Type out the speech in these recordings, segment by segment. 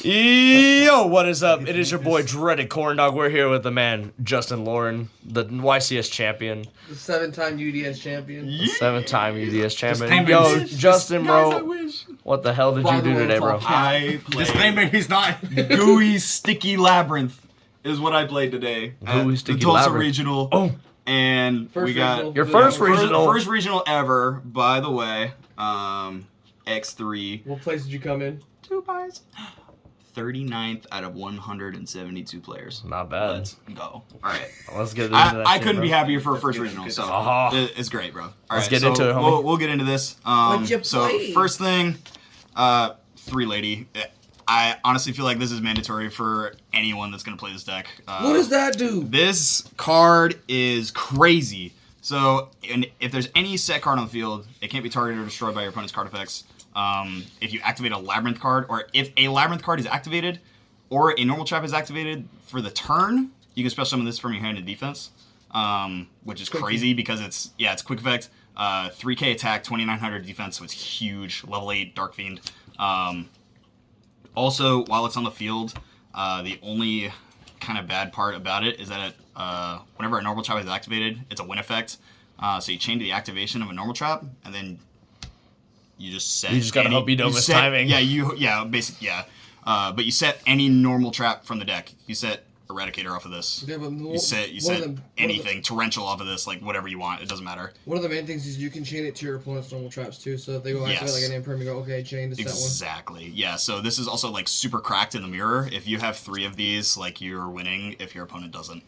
Yo, what is up? It is your boy Dreaded Corn Dog. We're here with the man Justin Lauren, the YCS champion, the 7-time UDS champion, the 7-time UDS champion. Disclaimer. Yo, Justin, Guys, I bro, wish. what the hell did you do today, bro? I played. Disclaimer: he's not gooey, sticky Labrynth. Is what I played today. Gooey, at sticky the Tulsa Labrynth. Regional. Oh, And First we got regional. your first Yeah. regional. First regional ever, by the way. X3. What place did you come in? 2 buys. 39th out of 172 players. Not bad. Let's go. All right. Let's get into that. I shit, couldn't bro. be happier for a first regional, so it's great, bro. All Let's right, get so into it, homie. We'll get into this. What'd you So play? first thing, 3-lady. I honestly feel like this is mandatory for anyone that's gonna play this deck. What does that do? This card is crazy. So, and if there's any set card on the field, it can't be targeted or destroyed by your opponent's card effects. If you activate a Labrynth card, or if a Labrynth card is activated, or a normal trap is activated for the turn, you can special summon this from your hand in defense, which is crazy because it's quick effect, 3k attack, 2900 defense, so it's huge, level 8 Dark Fiend. Also, while it's on the field, the only kind of bad part about it is that whenever a normal trap is activated, it's a win effect. So you chain to the activation of a normal trap, and then you just set. You just gotta hope you don't miss timing. But you set any normal trap from the deck. You set Eradicator off of this. Yeah, but You set anything, Torrential off of this, like whatever you want. It doesn't matter. One of the main things is you can chain it to your opponent's normal traps too. So if they go activate like an imperm, you go, okay, chain to set one. Exactly. Yeah. So this is also like super cracked in the mirror. If you have 3 of these, like you're winning. If your opponent doesn't,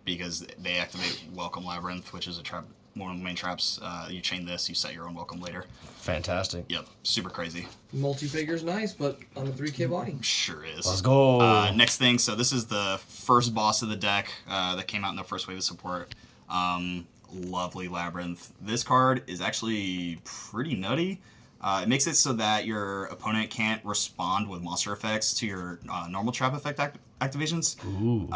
because they activate Welcome Labrynth, which is a trap. One of the main traps. You chain this, you set your own welcome later. Fantastic. Yep, super crazy. Multi-figure's nice, but on a 3k body. Sure is. Let's go. Next thing, so this is the first boss of the deck that came out in the first wave of support. Lovely Labrynth. This card is actually pretty nutty. It makes it so that your opponent can't respond with monster effects to your normal trap effect activations. Ooh.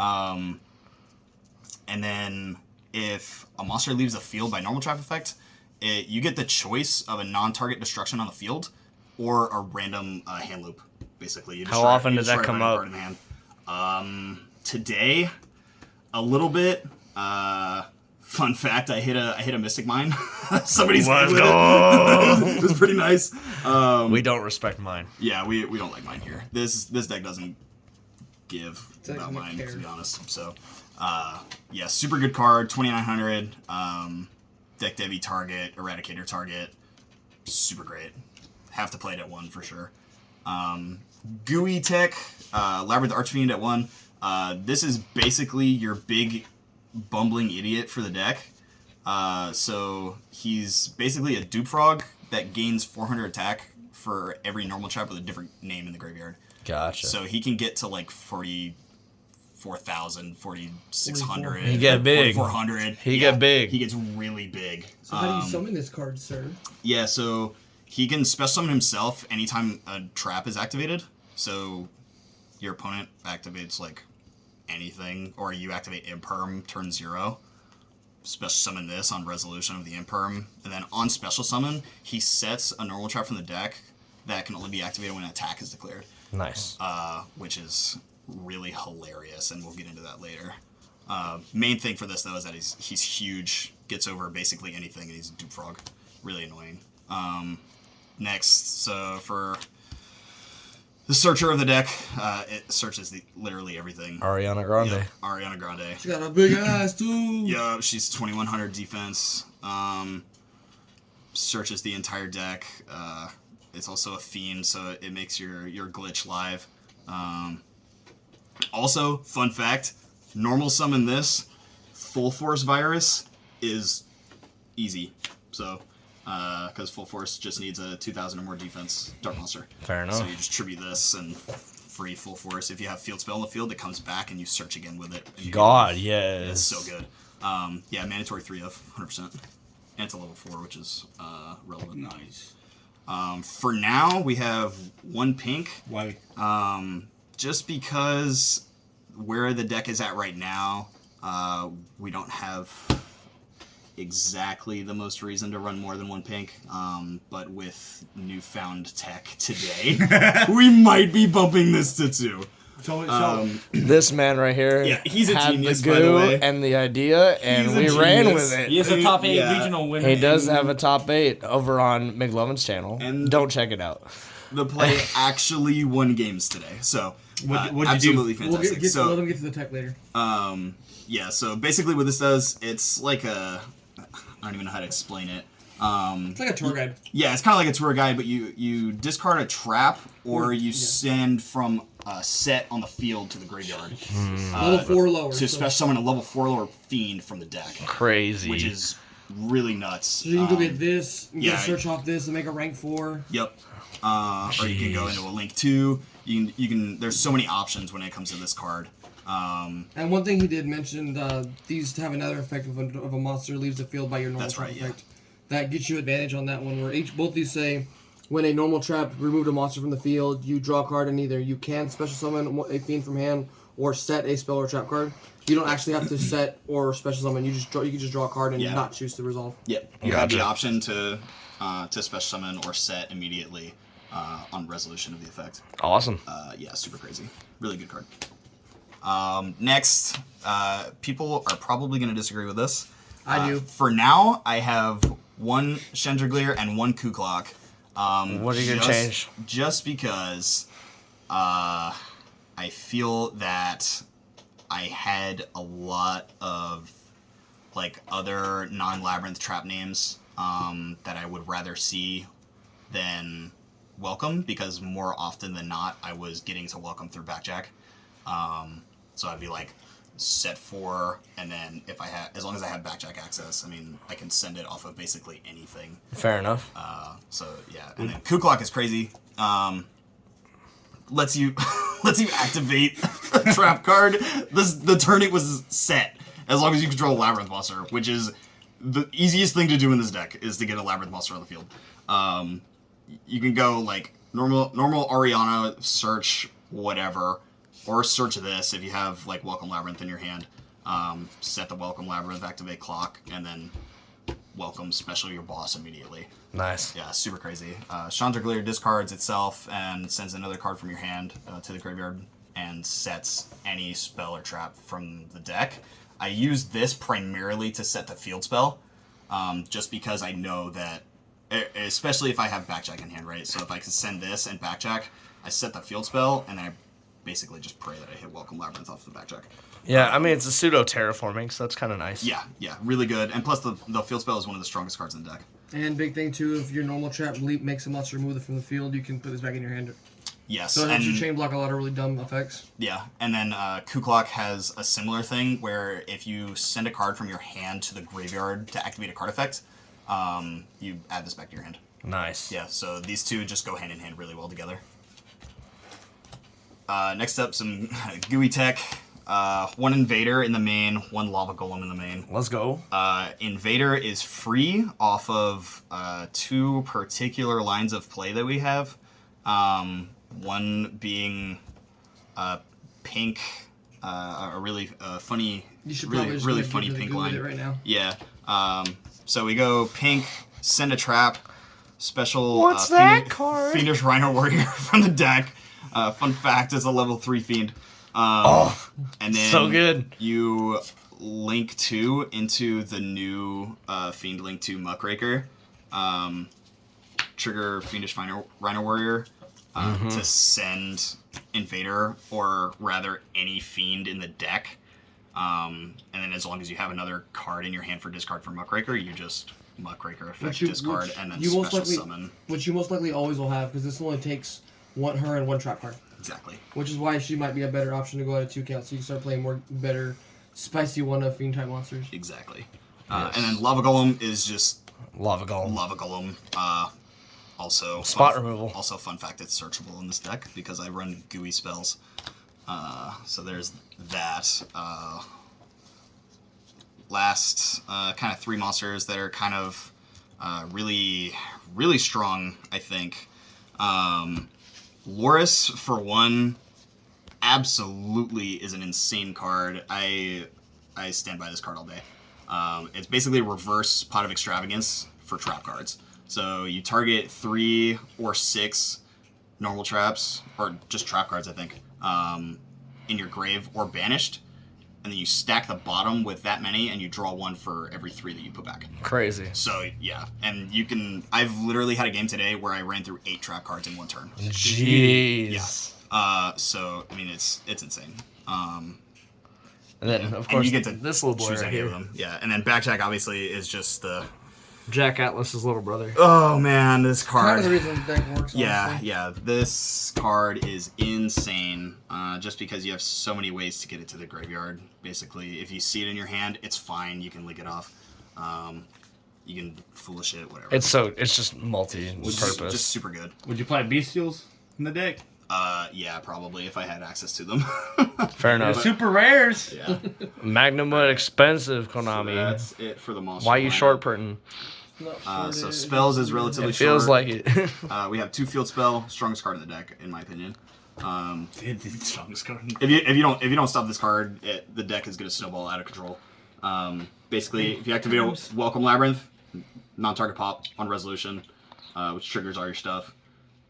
And then if a monster leaves the field by normal trap effect, you get the choice of a non-target destruction on the field or a random hand loop, basically. How often does that come up? In the hand. Today, a little bit. Fun fact, I hit a Mystic Mine. Somebody's Let's with go! It was pretty nice. We don't respect mine. Yeah, we don't like mine here. This deck doesn't give about mine, care. to be honest. So, yeah, super good card, 2900. Deck Debbie target, Eradicator target, super great. Have to play it at 1 for sure. Gooey Tech, Labrynth Archfiend at 1. This is basically your big bumbling idiot for the deck. So he's basically a dupe frog that gains 400 attack for every normal trap with a different name in the graveyard. Gotcha. So he can get to like 44,000, 4,600. He get big. 4,400. He get big. He gets really big. So how do you summon this card, sir? Yeah, so he can special summon himself anytime a trap is activated. So your opponent activates like anything, or you activate Imperm turn 0. Special summon this on resolution of the Imperm, and then on special summon, he sets a normal trap from the deck that can only be activated when an attack is declared. Nice. Which is really hilarious, and we'll get into that later. Main thing for this though is that he's huge, gets over basically anything, and he's a dupe frog. Really annoying. Next, so for the searcher of the deck, it searches literally everything. Ariana Grande. Yep, Ariana Grande. She got a big ass too. Yeah, she's 2100 defense. Searches the entire deck. It's also a fiend, so it makes your glitch live. Also, fun fact, normal summon this, full force virus is easy. So, because full force just needs a 2000 or more defense dark monster. Fair enough. So you just tribute this and free full force. If you have field spell on the field, it comes back and you search again with it. God, yes. It's so good. Yeah, mandatory 3 of 100%. And it's a level 4, which is relevant. Nice. For now, we have 1 pink. Why? Just because where the deck is at right now, we don't have exactly the most reason to run more than one pink, but with newfound tech today, we might be bumping this to 2. This man right here, Yeah, he's a had genius, the by the goo way. and the idea, and He's a we ran genius. with it. He is a top 8 Yeah. regional winner. He does have a top 8 over on McLovin's channel. And- Don't check it out. The play actually won games today, so What'd you do? absolutely We'll fantastic. let So him get to the tech later. yeah, so basically what this does, it's like a, I don't even know how to explain it. It's like a tour guide. Yeah, it's kind of like a tour guide, but you discard a trap or you send from a set on the field to the graveyard. Level 4 lower. To special summon a level 4 lower fiend from the deck, Crazy. which is really nuts. So you can go get this, and yeah, get a search off this, and make a rank 4. Yep. Or you can go into a link 2. You can. There's so many options when it comes to this card. And one thing he did mention, these have another effect of a monster leaves the field by your normal That's trap right, yeah. effect. That gets you advantage on that one, where both these say, when a normal trap removed a monster from the field, you draw a card, and either you can special summon a fiend from hand or set a spell or trap card. You don't actually have to set or special summon. You can just draw a card and not choose to resolve. Yep. You have the option to special summon or set immediately on resolution of the effect. Awesome. Yeah, super crazy. Really good card. Next, people are probably going to disagree with this. I do. For now, I have 1 Chandragleer and 1 Kuklok. What are you going to change? Just because I feel that I had a lot of like other non-Labrynth trap names that I would rather see than Welcome, because more often than not I was getting to Welcome through Backjack. So I'd be like set 4, and then if I have, as long as I have Backjack access, I mean, I can send it off of basically anything. Fair enough. So yeah, and then Kuklok is crazy. Lets you activate a trap card. The turn it was set as long as you control a Labrynth monster, which is the easiest thing to do in this deck is to get a Labrynth monster on the field. You can go like normal Ariana, search whatever, or search this if you have like Welcome Labrynth in your hand. Set the Welcome Labrynth, activate clock, and then Welcome special your boss immediately. Nice. Yeah, super crazy. Chandragleer discards itself and sends another card from your hand to the graveyard and sets any spell or trap from the deck. I use this primarily to set the field spell, just because I know that, especially if I have Backjack in hand, right? So if I can send this and Backjack, I set the field spell, and then I basically just pray that I hit Welcome Labrynth off the Backjack. Yeah, I mean, it's a pseudo terraforming, so that's kind of nice. Yeah, really good. And plus, the field spell is one of the strongest cards in the deck. And big thing too, if your normal trap leap makes a monster remove it from the field, you can put this back in your hand. Yes. So it helps you chain block a lot of really dumb effects. Yeah, and then Kuklok has a similar thing where if you send a card from your hand to the graveyard to activate a card effect, you add this back to your hand. Nice. Yeah, so these two just go hand in hand really well together. Next up, some GUI tech. 1 Invader in the main, 1 Lava Golem in the main. Let's go. Invader is free off of 2 particular lines of play that we have. One being pink, a really funny, You should really funny pink line. It right now. Yeah. So we go pink, send a trap, special. What's that card? Fiendish Rhino Warrior from the deck. Fun fact: it's a level 3 fiend. And then so good. You link 2 into the new Fiend Link 2 Muckraker. Trigger Fiendish Rhino Warrior to send Invader, or rather any Fiend in the deck. And then as long as you have another card in your hand for discard for Muckraker, you just Muckraker effect discard and then special summon. Which you most likely always will have, because this only takes her and 1 trap card. Exactly. Which is why she might be a better option to go at a 2 count, so you can start playing more better spicy one of Fiend type monsters. Exactly. And then Lava Golem is just Lava Golem. Lava Golem. Also spot removal. Also, fun fact, it's searchable in this deck because I run GUI spells. So there's that. Last kind of 3 monsters that are kind of really strong, I think. Loris, for 1, absolutely is an insane card. I stand by this card all day. It's basically a reverse Pot of Extravagance for trap cards. So you target 3 or 6 normal traps, or just trap cards, I think, in your grave or banished, and then you stack the bottom with that many, and you draw 1 for every 3 that you put back. Crazy. So yeah, and you can. I've literally had a game today where I ran through 8 trap cards in 1 turn. Jeez. Yeah. So I mean, it's insane. And then of And course you get to this little boy choose right any of here. them. Yeah, and then Backjack obviously is just the. Jack Atlas's little brother. Oh man, this Kind card. of the reason the deck works. Yeah, honestly. yeah. This card is insane. Just because you have so many ways to get it to the graveyard. Basically, if you see it in your hand, it's fine. You can lick it off. You can foolish it, whatever. It's just multi-purpose. Just super good. Would you play Bestials in the deck? Yeah, probably if I had access to them. Fair enough. They're super rares. Yeah. Magnum wood expensive, Konami. So that's it for the monster. Why you lineup. short printing? So spells is relatively It feels short. like it. We have 2 field spell, strongest card in the deck, in my opinion. Strongest card. If you don't stop this card, the deck is going to snowball out of control. Basically, if you activate a Welcome Labrynth, non-target pop on resolution, which triggers all your stuff.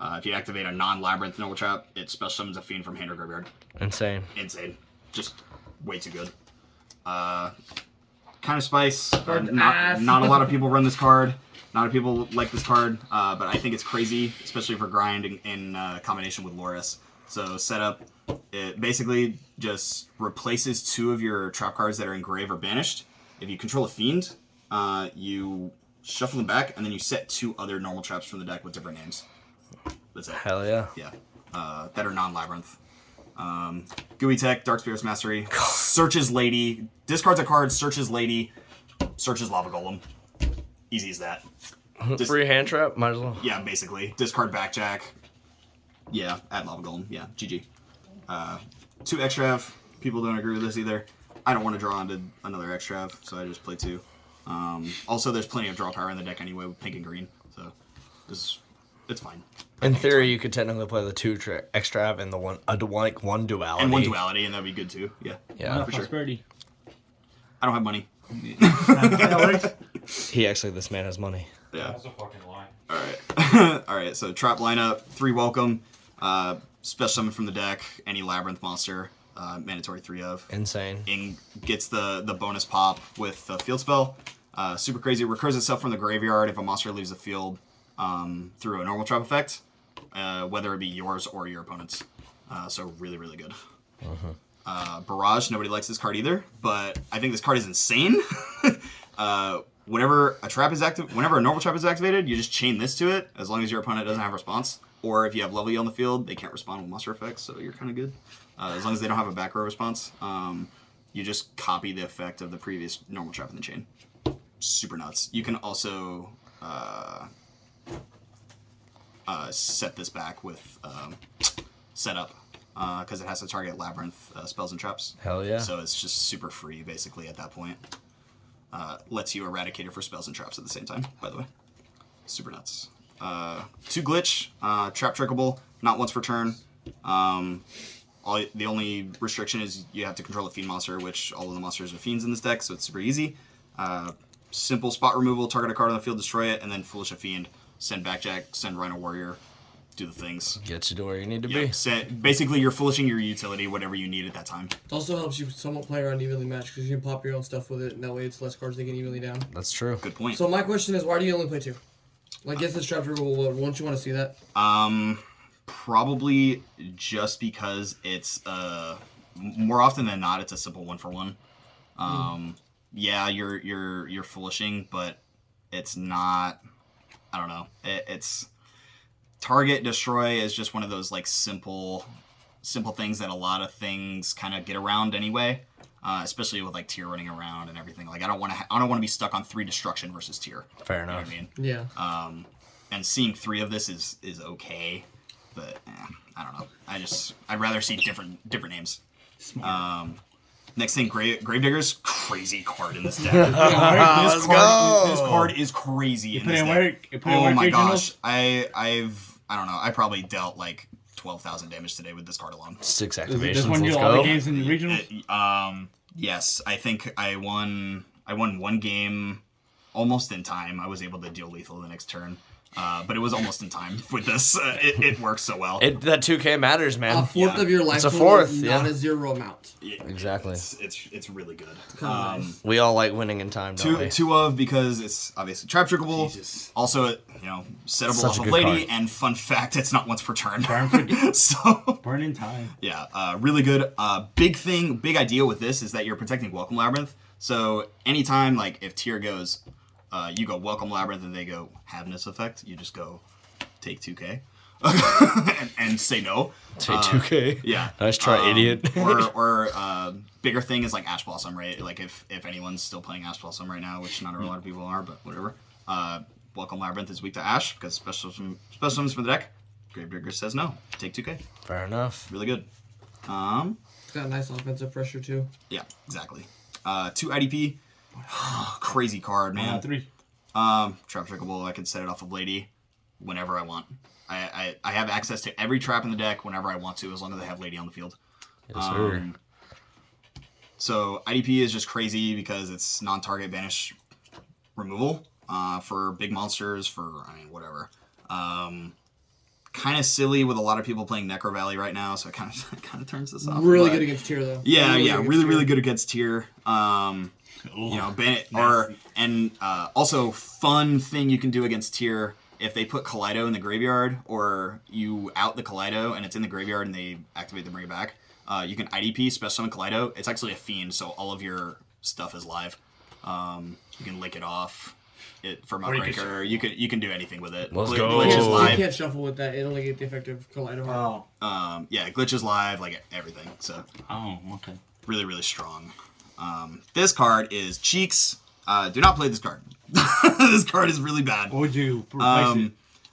If you activate a non-Labrynth Noble Trap, it special summons a fiend from hand or graveyard. Insane. Insane, just way too good. Kind of spice. Card's Not ass. a lot of people run this card. Not a lot of people like this card, but I think it's crazy, especially for grind in combination with Loris. So setup, it basically just replaces 2 of your trap cards that are in grave or banished. If you control a fiend, you shuffle them back, and then you set 2 other normal traps from the deck with different names. That's it. Hell yeah. Yeah. That are non-Labrynth. GUI Tech, Dark Spirits Mastery, searches Lady, discards a card, searches Lady, searches Lava Golem. Easy as that. Free hand trap? Might as well. Yeah, basically. Discard Backjack. Yeah, add Lava Golem. Yeah, GG. 2 Extrav. People don't agree with this either. I don't want to draw into another Extrav, so I just play 2. Also, there's plenty of draw power in the deck anyway with pink and green, so it's fine. In theory, you could technically play the 2 extra and the one duality. And 1 duality, and that'd be good too. Yeah. Yeah. for sure. Prosperity. I don't have money. This man has money. Yeah. That's a fucking lie. Alright. Alright, so trap lineup, 3 welcome, special summon from the deck, any Labrynth monster, mandatory 3 of. Insane. Gets the bonus pop with a field spell. Super crazy. Recurs itself from the graveyard if a monster leaves the field through a normal trap effect, whether it be yours or your opponent's. So really, really good. Barrage, nobody likes this card either, but I think this card is insane. Whenever a normal trap is activated, you just chain this to it, as long as your opponent doesn't have response. Or if you have level on the field, they can't respond with monster effects, so you're kind of good. As long as they don't have a back row response, you just copy the effect of the previous normal trap in the chain. Super nuts. You can also set this back with setup, because it has to target Labrynth spells and traps. Hell yeah. So it's just super free, basically, at that point. Lets you eradicate it for spells and traps at the same time, by the way. Super nuts. 2 glitch, trap trickable, not once per turn. The only restriction is you have to control a fiend monster, which all of the monsters are fiends in this deck, so it's super easy. Simple spot removal, target a card on the field, destroy it, and then foolish a fiend, send Backjack, send Rhino Warrior, do the things. Get you to where you need to Yeah, be. basically, you're foolishing your utility, whatever you need at that time. It also helps you somewhat play around evenly matched because you can pop your own stuff with it, and that way it's less cards taken evenly down. That's true. Good point. So my question is, why do you only play 2? Like, yes, it's trap removal, but won't you want to see that? Probably just because it's more often than not, it's a simple 1-for-1. Yeah, you're foolishing, but it's not. I don't know. It's target destroy is just one of those like simple things that a lot of things kind of get around anyway. Especially with like tier running around and everything. Like I don't want to be stuck on 3 destruction versus tier. Fair You know enough. what I mean? Yeah. And seeing 3 of this is okay, but I don't know. I'd rather see different names. Next thing, Gravediggers, crazy card in this deck. Let's go. This card is crazy in put this in deck. work. You put in Oh work, my Regionals? gosh, I don't know. I probably dealt like 12,000 damage today with this card alone. 6 Does activations. this one Let's do all the go. games in the regionals? Yes, I think I won I won one game almost in time. I was able to deal lethal the next turn. But it was almost in time with this. It works so well. That 2K matters, man. A fourth of your life It's a total fourth, is not yeah. a zero amount. Exactly. It's really good. Kinda nice. We all like winning in time, don't we? Two of because it's obviously trap trickable. Jesus. Also, settable Such off a of good lady, card. and fun fact, it's not once per turn. Burn for- So Burn in time. yeah, really good. Big idea with this is that you're protecting Welcome Labrynth. So anytime like if tier goes, you go Welcome Labrynth and they go Haveness effect, you just go take 2K and say no. Say 2K. Yeah. Nice try, idiot. or bigger thing is like Ash Blossom, right? Like if anyone's still playing Ash Blossom right now, which not a lot of people are, but whatever. Welcome Labrynth is weak to Ash because special summons from the deck. Gravedigger says no. Take 2K. Fair enough. Really good. It's got nice offensive pressure too. Yeah, exactly. 2 IDP. Crazy card, man. 3. Trap trickable. I can set it off of Lady whenever I want. I have access to every trap in the deck whenever I want to, as long as I have Lady on the field. Yes, sir. So IDP is just crazy because it's non-target banish removal for big monsters, whatever. Kind of silly with a lot of people playing Necro Valley right now, so it kind of turns this off. Really but- good against tier though. Yeah, really against tier. good against tier. Also fun thing you can do against tier if they put Kaleido in the graveyard or you out the Kaleido and it's in the graveyard and they activate to bring it back. You can IDP special summon Kaleido. It's actually a fiend, so all of your stuff is live. You can lick it off. For Muckraker, you can do anything with it. Let's Glitch go. is You live. can't shuffle with that. It only get the effect of Kaleido Heart. Oh. Glitch is live, like everything. So Oh, okay. really, really strong. This card is Cheeks. Do not play this card. This card is really bad. What would you replace it?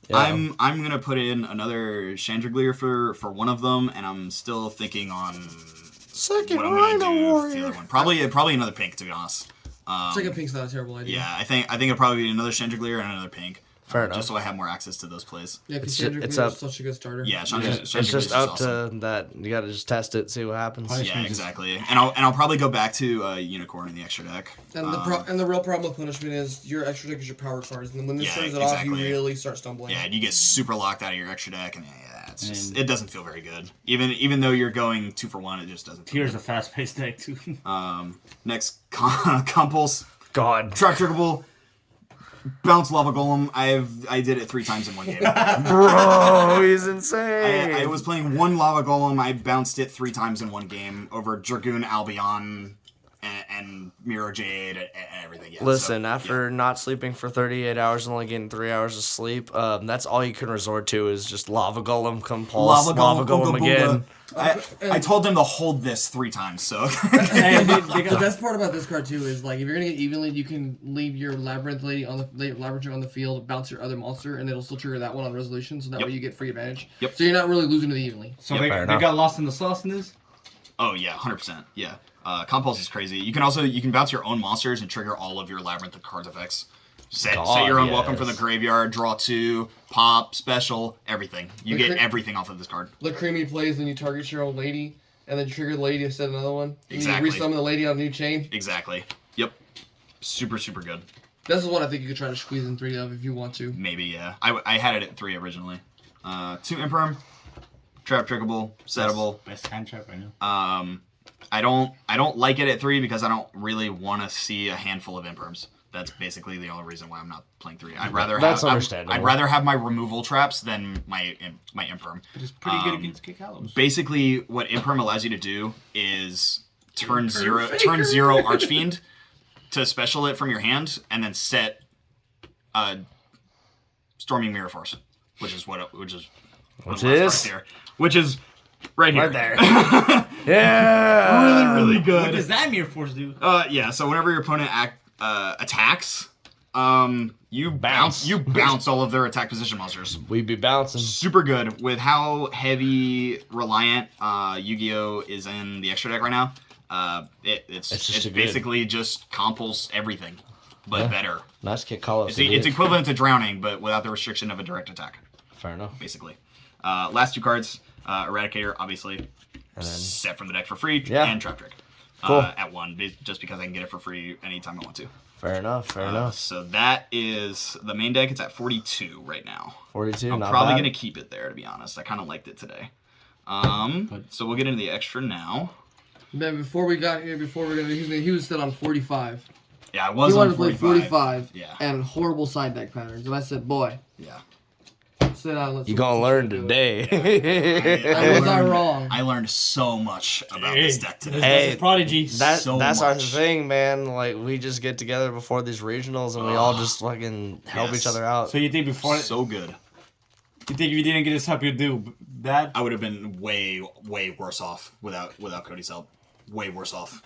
Yeah. I'm gonna put in another Chandragleer for one of them, and I'm still thinking on Second what I'm gonna Rhino do with the Warrior. other one. Probably another pink, to be honest. Second pink's not a terrible idea. Yeah, I think it'll probably be another Chandragleer and another pink. Fair enough. Just so I have more access to those plays. Yeah, because It's Chandragleer up- is such a good starter. Yeah, It's Chandragleer just is up awesome. to that. You gotta just test it, see what happens. Nice. Yeah, exactly. And I'll probably go back to Unicorn in the extra deck. And the real problem with punishment is your extra deck is your power cards, and then when this Yeah, turns it off, you exactly. really start stumbling. Yeah, and you get super locked out of your extra deck, and it doesn't feel very good. Even though you're going 2 for 1, it just doesn't. Feel Tier's a fast-paced deck, too. good. Next, Compulse. God. Trap trickable. Bounce Lava Golem. I did it 3 times in one game. Bro, he's insane. I was playing one Lava Golem. I bounced it 3 times in one game over Dragoon Albion and Mirror Jade and everything. Yeah, Listen, so, after not sleeping for 38 hours and only getting 3 hours of sleep, that's all you can resort to is just Lava Golem, Compulse, Lava Golem Ooga again. Booga. I told them to hold this 3 times, so. The best part about this card too is like if you're gonna get evenly, you can leave your Labrynth lady on the Labrynth on the field, bounce your other monster, and it'll still trigger that one on resolution, so that way you get free advantage. Yep. So you're not really losing to the evenly. So Yeah, they fair enough. got lost in the sauce in this? Oh yeah, 100%. Yeah. Compulse is crazy. You can bounce your own monsters and trigger all of your Labyrinth cards effects. Set your own welcome from the yes. graveyard, draw 2, pop, special, everything. You Okay. get everything off of this card. The creamy plays, then you target your own lady, and then trigger the lady to set another one. And Exactly. you resummon the lady on a new chain. Exactly. Yep. Super, super good. This is one I think you could try to squeeze in 3 of if you want to. Maybe, yeah. I had it at 3 originally. 2 Imperm, trap trickable, settable. Best hand trap I know. I don't like it at 3 because I don't really want to see a handful of Imperms. That's basically the only reason why I'm not playing 3. That's understandable. I'd rather have my removal traps than my Imperm. But it's pretty good against Kikalos. Basically, what Imperm allows you to do is turn 0 Archfiend to special it from your hand and then set Storming Mirror Force, which is one of the last cards here. Which is right here. Right there. Yeah. Really What good. does that Mirror Force do? Yeah, so whenever your opponent attacks, you bounce all of their attack position monsters. We be bouncing. Super good with how heavy reliant Yugioh is in the extra deck right now. It's basically just compulse everything, but better. Nice kick call. It's equivalent to drowning, but without the restriction of a direct attack. Fair enough. Basically, last 2 cards, Eradicator, obviously, And then set from the deck for free, Yeah. and Trap Trick. Cool. At 1, just because I can get it for free anytime I want to. Fair enough. Fair enough. So that is the main deck. It's at 42 right now. 42. I'm not probably bad. going to keep it there, to be honest. I kind of liked it today. So we'll get into the extra now. Man, before we got here, he was still on 45. Yeah, I was He on wanted to play 45 Yeah. and horrible side deck patterns. And I said, boy, Yeah. sit down and let's You gonna learn today. Was I wrong? I learned so much about this deck today. Hey, That's prodigy. that's our much. thing, man. Like, we just get together before these regionals and we all just fucking help Yes. each other out. So you think before? So good. You think if you didn't get his help, you'd do bad? I would have been way worse off without Cody's help. Way worse off.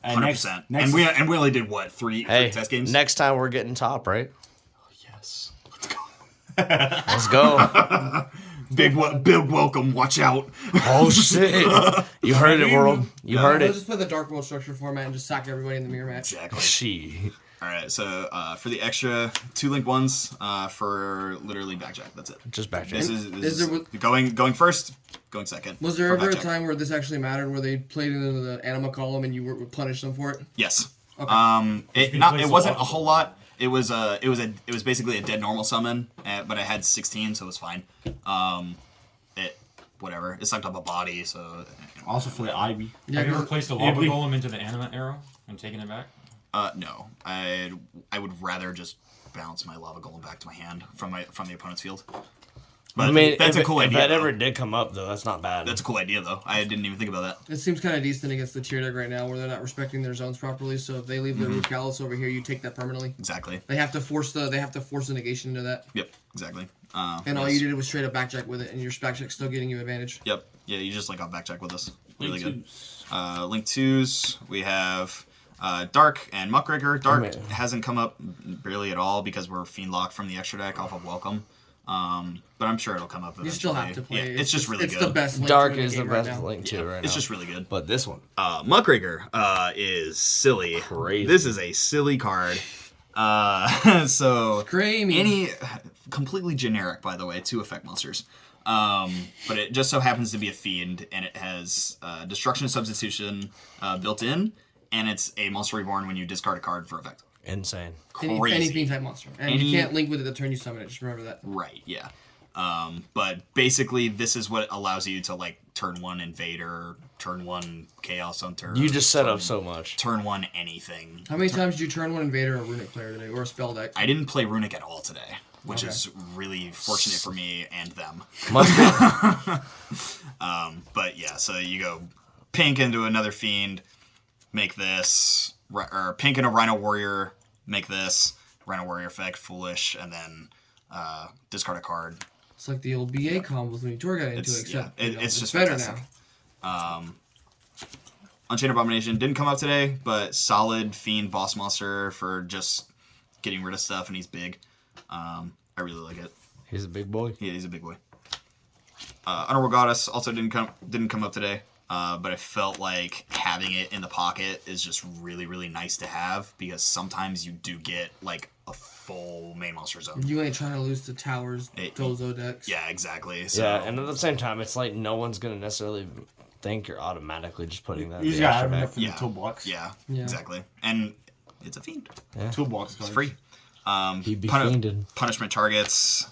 100%. And we only did what, three test games? Next time we're getting top, right? Yes. Let's go. Let's go. Big welcome. Watch out. Oh shit! You heard it, world. You heard Let's it. just play the dark world structure format and just sack everybody in the mirror match. Exactly. She. All right. So for the extra 2 link ones for literally backjack. That's it. Just back This in. is going first, going second. Was there for ever a backjack. time where this actually mattered, where they played into the anima column and you were punished them for it? Yes. Okay. It wasn't a whole lot. It was basically a dead normal summon, but I had 16, so it was fine. It sucked up a body, so. Also for the Ivy. Yeah, Have you ever 'cause- placed the lava golem into the anima arrow and taken it back? No, I would rather just bounce my lava golem back to my hand from the opponent's field. But I mean, that's a cool if idea. that though. ever did come up, though, that's not bad. That's a cool idea, though. I didn't even think about that. It seems kind of decent against the tier deck right now, where they're not respecting their zones properly. So if they leave the Root Callus over here, you take that permanently. Exactly. They have to force the negation into that. Yep. Exactly. And all you did was straight up backjack with it, and your backjack still getting you advantage. Yep. Yeah, you just got backjack with us. Really Link good. Link 2s. We have Dark and Muckraker. Dark hasn't come up barely at all because we're fiend locked from the extra deck off of Welcome. But I'm sure it'll come up eventually. You still have to play. Yeah, it's just really it's good. the best. Link Dark to in is the game right best now. link too, right now. It's just really good. But this one, Muckraker is silly. Crazy. This is a silly card. So Screamy. completely generic, by the way, 2 effect monsters. But it just so happens to be a fiend, and it has destruction substitution built in, and it's a monster reborn when you discard a card for effect. insane. Crazy. Any fiend type monster, and you can't link with it the turn you summon it. Just remember that. Right, yeah. But basically, this is what allows you to turn 1 Invader, turn 1 Chaos Hunter. You just set up so much. Turn 1 anything. How many times did you turn one Invader or Runic player today, or a spell deck? I didn't play Runic at all today, which is really fortunate for me and them. Must be. But yeah, so you go pink into another fiend, make this, or pink into Rhino Warrior, make this, Rhino Warrior effect, foolish, and then discard a card. It's like the old BA combos when you got into it, except it's just better fantastic. now. Unchained Abomination didn't come up today, but solid fiend boss monster for just getting rid of stuff, and he's big. I really like it. He's a big boy. Yeah, he's a big boy. Underworld Goddess also didn't come up today, but I felt like having it in the pocket is just really, really nice to have, because sometimes you do get a full main monster zone. You ain't trying to lose to Towers, Dozo decks. Yeah, exactly. So, Yeah, and at the same time, it's like no one's gonna necessarily think you're automatically just putting that. You in just the gotta extra have deck. enough in the toolbox. Yeah, Yeah. exactly. And it's a fiend. Toolbox It's cards. free. He'd be fiended. Punishment targets.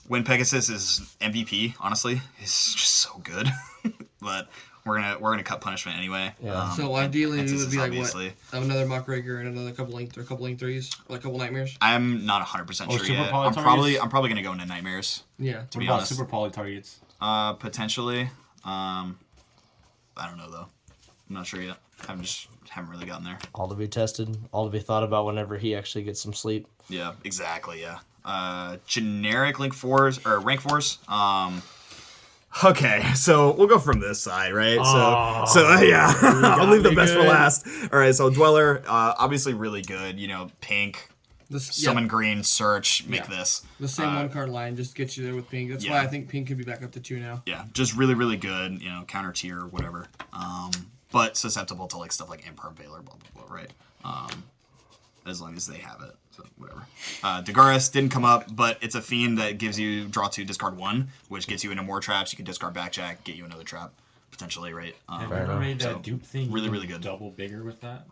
Wind Pegasus is MVP. Honestly, he's just so good. But we're gonna cut punishment anyway. Yeah. So ideally, it would be obviously. another Muckraker and another couple link 3s, or a couple Nightmares. I'm not 100% sure super yet. poly I'm targets? probably gonna go into Nightmares. Yeah. To What be about honest. super poly targets? Potentially. I don't know though. I'm not sure yet. Haven't really gotten there. All to be tested. All to be thought about whenever he actually gets some sleep. Yeah, exactly. Yeah. Generic rank 4s. Okay, so we'll go from this side, right? So yeah, I'll leave the best for last. All right, so Dweller, obviously really good. Pink, summon green, search, make this. The same one card line just gets you there with Pink. That's yeah. why I think Pink could be back up to 2 now. Yeah, just really, really good. Counter tier, whatever. But susceptible to stuff like Imperm Veiler, blah blah blah, right? As long as they have it, so whatever. Dagaris didn't come up, but it's a fiend that gives you draw 2, discard 1, which gets you into more traps. You can discard backjack, get you another trap. potentially, right? Have you ever made that dupe thing? Really, really good. Double bigger with that?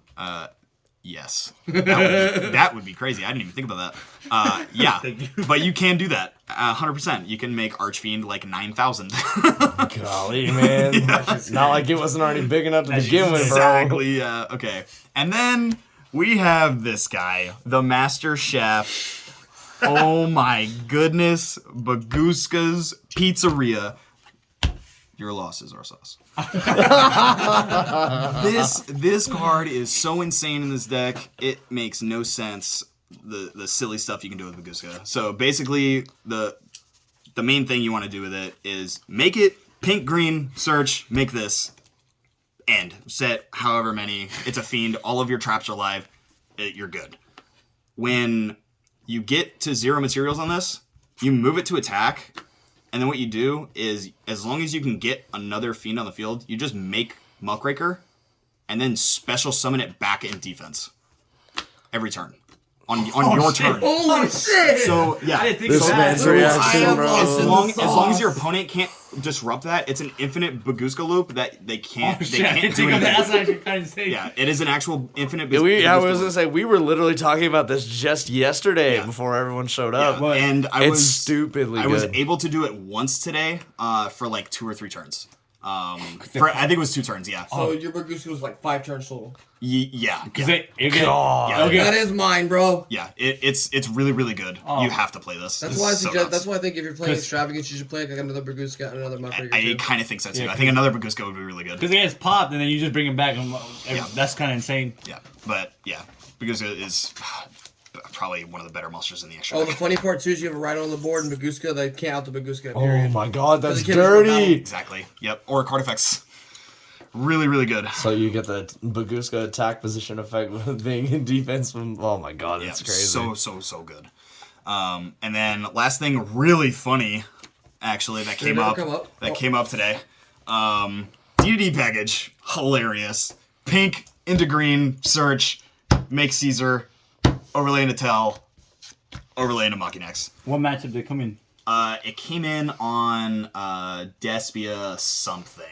Yes. That would be crazy. I didn't even think about that. Yeah, but you can do that. 100%. You can make Archfiend like 9,000. Golly, man. It's not like it wasn't already big enough to begin with, bro. Exactly. Okay. And then we have this guy, the Master Chef. Oh my goodness. Baguska's Pizzeria. Your loss is our sauce. This card is so insane in this deck. It makes no sense. The silly stuff you can do with Baguska. So basically, the main thing you want to do with it is make it pink, green, search, make this, end. Set however many. It's a fiend. All of your traps are live. You're good. When you get to 0 materials on this, you move it to attack. And then what you do is, as long as you can get another fiend on the field, you just make Muckraker, and then special summon it back in defense every turn on your turn. Holy shit! So yeah, I didn't think This so. man's reaction, bro. as long as your opponent can't disrupt that, it's an infinite Baguska loop that they can't. Oh, They shit, I can't didn't do think of that. anything. That's actually kind of insane. Yeah, it is an actual infinite. I Baguska was gonna loop. say we were literally talking about this just yesterday Yeah. before everyone showed up. Yeah, and I It's was stupidly I was good. able to do it once today, for like 2 or 3 turns. I think it was 2 turns. Yeah. So your Baguska was like 5 turns total. Yeah. Because Yeah. God. Okay. That is mine, bro. Yeah. It's really really good. You have to play this. That's It's why I so suggest. nuts. That's why I think if you're playing 'Cause- extravagance, you should play like another Baguska and another Muckraker I too. kind of think so too. Yeah, I think another Baguska would be really good. Because it gets popped and then you just bring him back. And Yeah. That's kind of insane. Yeah, but yeah, Baguska is probably one of the better monsters in the extra. Oh, the deck. funny part too is you have a Rhino on the board and Baguska. They can't out the Baguska. Oh Period. my god, that's Because it kills your dirty. Exactly. Yep. Or card effects. Really, really good. So you get the Baguska attack position effect with being in defense from. Oh my god, Yeah, that's crazy. so good. And then last thing, really funny, actually, that came never up. come up? That Oh. came up today. DD package, hilarious. Pink into green, search, make Caesar, overlay into Tell, overlay into Machinax. What matchup did it come in? It came in on Despia something.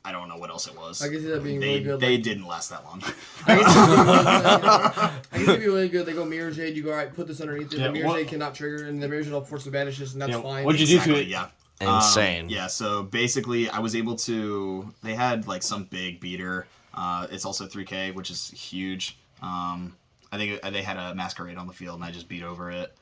I don't know what else it was. I can see that being they, really good. They didn't last that long. I can see it being really good. They go Mirror Jade. You go, all right, put this underneath it. Yeah, the Mirror what- Jade cannot trigger, and the Mirror Jade will force the banishes, and that's Yeah, fine. what'd you do to Exactly, it? yeah. Insane. Yeah, so basically I was able to, they had like some big beater. It's also 3K, which is huge. I think they had a Masquerade on the field and I just beat over it.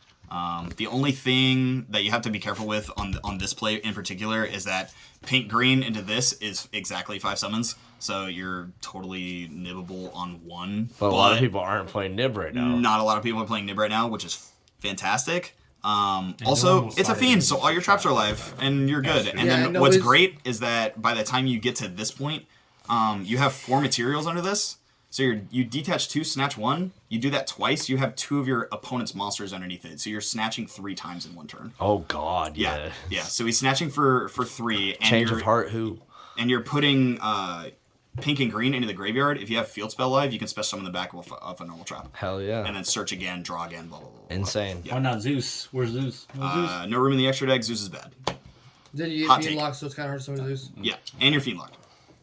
The only thing that you have to be careful with on this play in particular is that pink green into this is exactly 5 summons. So you're totally nibbable on 1. But a lot of people aren't playing Nib right now. Not a lot of people are playing Nib right now, which is fantastic. no Also, one will it's a start fiend, it. so all your traps are alive, and you're good. And Yeah, then no, what's it's- great is that by the time you get to this point, you have 4 materials under this. So you detach 2, snatch 1. You do that twice, you have 2 of your opponent's monsters underneath it. So you're snatching 3 times in 1 turn. Oh god, Yeah, yeah. yeah. So he's snatching for 3, and Change you're, of heart, who? and you're putting pink and green into the graveyard. If you have field spell live, you can special summon the back of a normal trap, Hell yeah. and then search again, draw again, blah blah blah. blah. Insane. Why not Zeus? Where's Zeus? No Zeus? No room in the extra deck. Zeus is bad. Then you Hot get take. Fiend locked, so it's kind of hard to summon Zeus. Yeah, and you're fiend locked.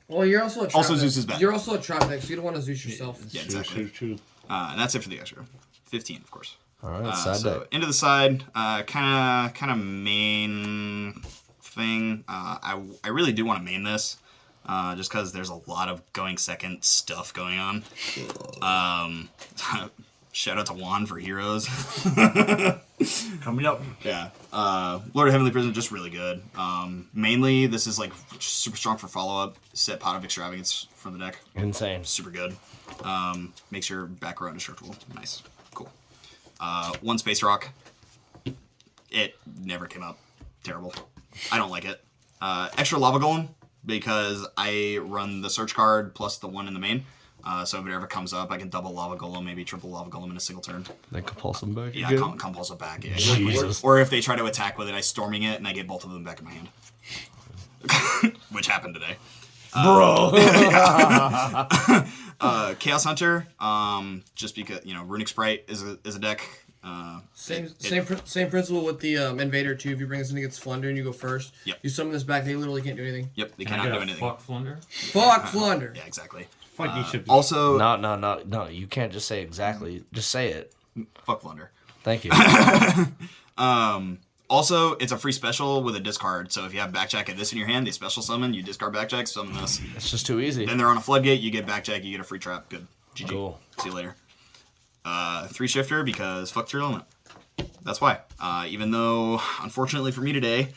Well, you're also a trap Also, deck. Zeus is bad. You're also a trap deck, so you don't want to Zeus yourself. Yeah, True, exactly. true. And that's it for the extra. 15, of course. Alright, side So deck. into the side, kind of main thing. I really do want to main this, just because there's a lot of going second stuff going on. Shout out to Juan for heroes. Coming up. Yeah. Lord of Heavenly Prison, just really good. Mainly, this is like super strong for follow up. Set Pot of Extravagance from the deck. Insane. Super good. Makes your back row indestructible. Nice. Cool. 1 Space Rock. It never came up. Terrible. I don't like it. Extra Lava Golem, because I run the search card plus the 1 in the main. So if it ever comes up, I can double Lava Golem, maybe triple Lava Golem in a single turn. Then compulse them back Yeah, again. compulse it back. Yeah. Jesus. Or if they try to attack with it, I storming it and I get both of them back in my hand. Which happened today. Bro. Chaos Hunter, just because, Runic Sprite is a deck Same principle with the Invader too. If you bring this in against Flunder and you go first, Yep. you summon this back, they literally can't do anything. Yep, they Can I cannot get do a anything. fuck Flunder? Fuck Flunder. Yeah, exactly. Fuck you should. Also, No. You can't just say exactly. Just say it. fuck Flunder. Thank you. Also, it's a free special with a discard. So if you have Backjack and this in your hand, they special summon. You discard Backjack, summon this. It's just too easy. Then they're on a floodgate. You get Backjack. You get a free trap. Good. GG. Cool. See you later. 3 shifter because fuck your element. That's why. Even though, unfortunately for me today,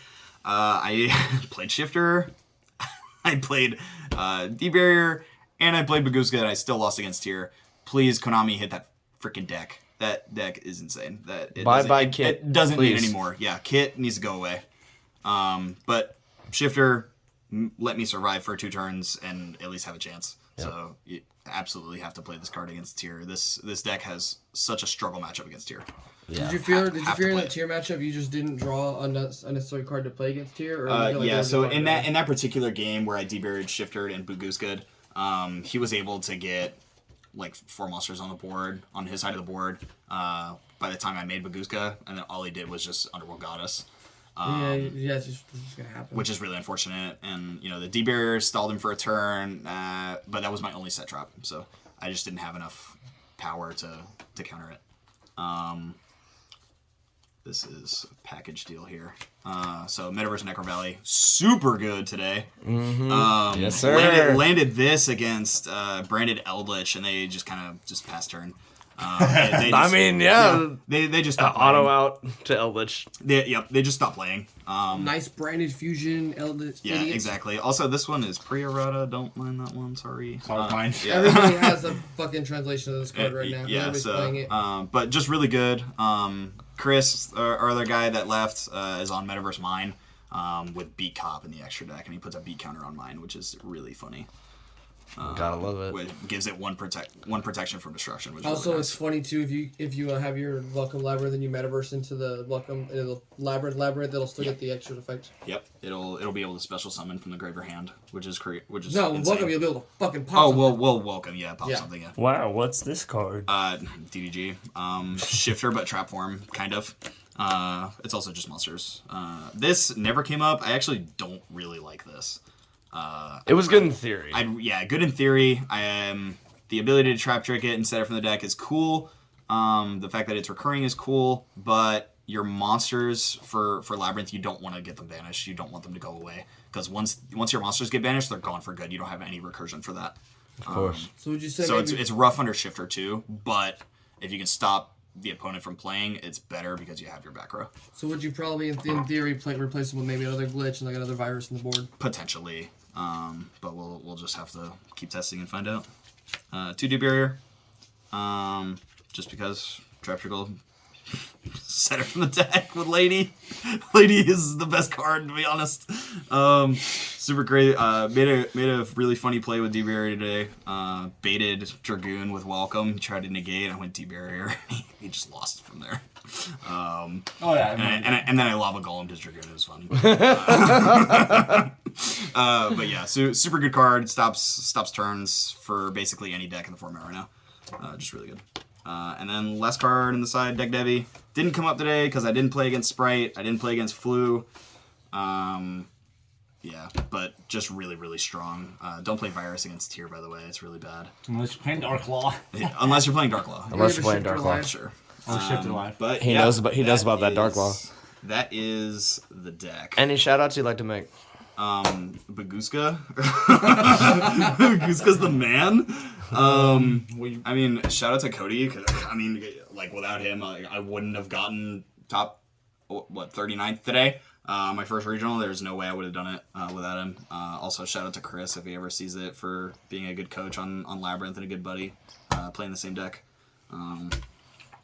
I played shifter, I played D-barrier, and I played Bagooska, and I still lost against tier. Please, Konami, hit that freaking deck. That deck is insane. Bye, Kit. It doesn't Please. need anymore. Yeah, Kit needs to go away. But shifter, let me survive for 2 turns and at least have a chance. Yep. So you absolutely have to play this card against tier. This deck has such a struggle matchup against tier. Yeah. Did you fear have in to that play tier matchup you just didn't draw a unnecessary card to play against tier? Or you feel like there Yeah, was a so card in there? that particular game where I deburied Shifted and Bagooska, he was able to get like 4 monsters on the board, on his side of the board, by the time I made Bagooska, and then all he did was just Underworld Goddess. Yeah, it's just gonna happen. Which is really unfortunate, and the debarrier stalled him for a turn, but that was my only set drop, so I just didn't have enough power to counter it. This is a package deal here. So Metaverse Necro Valley, super good today. Mm-hmm. Yes, sir. Landed this against Branded Eldritch, and they just kind of just passed turn. I mean, yeah. They just stopped Auto playing. out to Eldritch. They just stopped playing. Nice branded fusion, Eldritch. Yeah, idiots. exactly. Also, this one is pre-errata. Don't mind that one. Sorry. Fine. Yeah. Everybody has a fucking translation of this card right now. Yeah, Everybody's so playing it. but just really good. Chris, our other guy that left, is on Metaverse Mine with Beat Cop in the extra deck, and he puts a beat counter on mine, which is really funny. Gotta love it. Which gives it one protection from destruction. Which is Also, really it's funny too if you have your Welcome Labyrinth and you metaverse into the Welcome Labyrinth, it'll still get the extra effect. Yep, it'll be able to special summon from the grave or hand, which is No, insane. Welcome you'll be able to fucking pop. Oh, something. we'll welcome. Yeah, pop Yeah. something. Yeah. Wow, what's this card? DDG. Shifter, but trap form, kind of. It's also just monsters. This never came up. I actually don't really like this. It was good in theory. Good in theory. The ability to trap trick it and set it from the deck is cool. The fact that it's recurring is cool, but your monsters for Labyrinth, you don't want to get them banished. You don't want them to go away, because once your monsters get banished, they're gone for good. You don't have any recursion for that. Of course. So would you say? So maybe, it's rough under Shifter too, but if you can stop the opponent from playing, it's better because you have your back row. So would you probably, in theory, replace them with maybe another glitch and like another virus on the board? Potentially, but we'll just have to keep testing and find out. 2D barrier, just because Trap Trickle set it from the deck with Lady. Lady is the best card, to be honest. Super great. Made a really funny play with D-Barrier today. Baited Dragoon with Welcome. He tried to negate. I went D-Barrier. He just lost from there. Oh yeah. And then I Lava Golem his Dragoon. It was fun. But yeah, super good card. Stops turns for basically any deck in the format right now. Just really good. And then last card in the side, Deck Debbie. Didn't come up today because I didn't play against Sprite. I didn't play against Flu. Yeah, but just really, really strong. Don't play Virus against Tier, by the way. It's really bad. Unless you're playing Dark Law. Unless you're playing Dark Law. Unless you're playing Dark Law. Sure. Or Shifted Life. But He knows about that Dark Law. That is the deck. Any shout outs you'd like to make? Bagooska. Bagooska's the man. I mean, shout out to Cody. 'Cause, I mean, like without him, I wouldn't have gotten top 39th today. My first regional. There's no way I would have done it without him. Also, shout out to Chris if he ever sees it, for being a good coach on Labyrinth and a good buddy playing the same deck.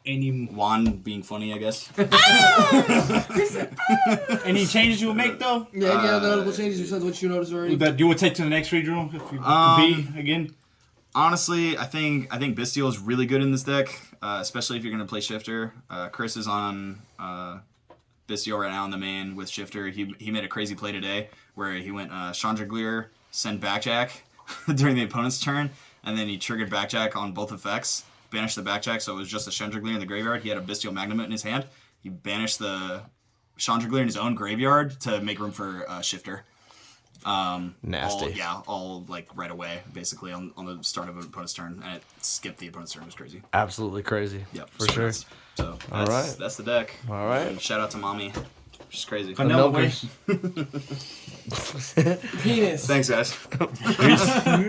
Juan being funny, I guess. Any changes you will make though? Yeah, notable changes besides what you noticed already. That you would take to the next regional if you compete again. Honestly, I think Bestial is really good in this deck, especially if you're going to play Shifter. Chris is on Bestial right now in the main with Shifter. He made a crazy play today where he went Chandragleer, send Backjack during the opponent's turn, and then he triggered Backjack on both effects, banished the backjack, so it was just a Chandragleer in the graveyard. He had a Bestial Magnamut in his hand. He banished the Chandragleer in his own graveyard to make room for Shifter. Nasty. All like right away, basically on the start of an opponent's turn, and it skipped the opponent's turn. It was crazy. Absolutely crazy. Yep, for sure. So All right. That's the deck. All right. And shout out to Mommy. She's crazy. Vanilla milkers. Way. Penis. Thanks, guys.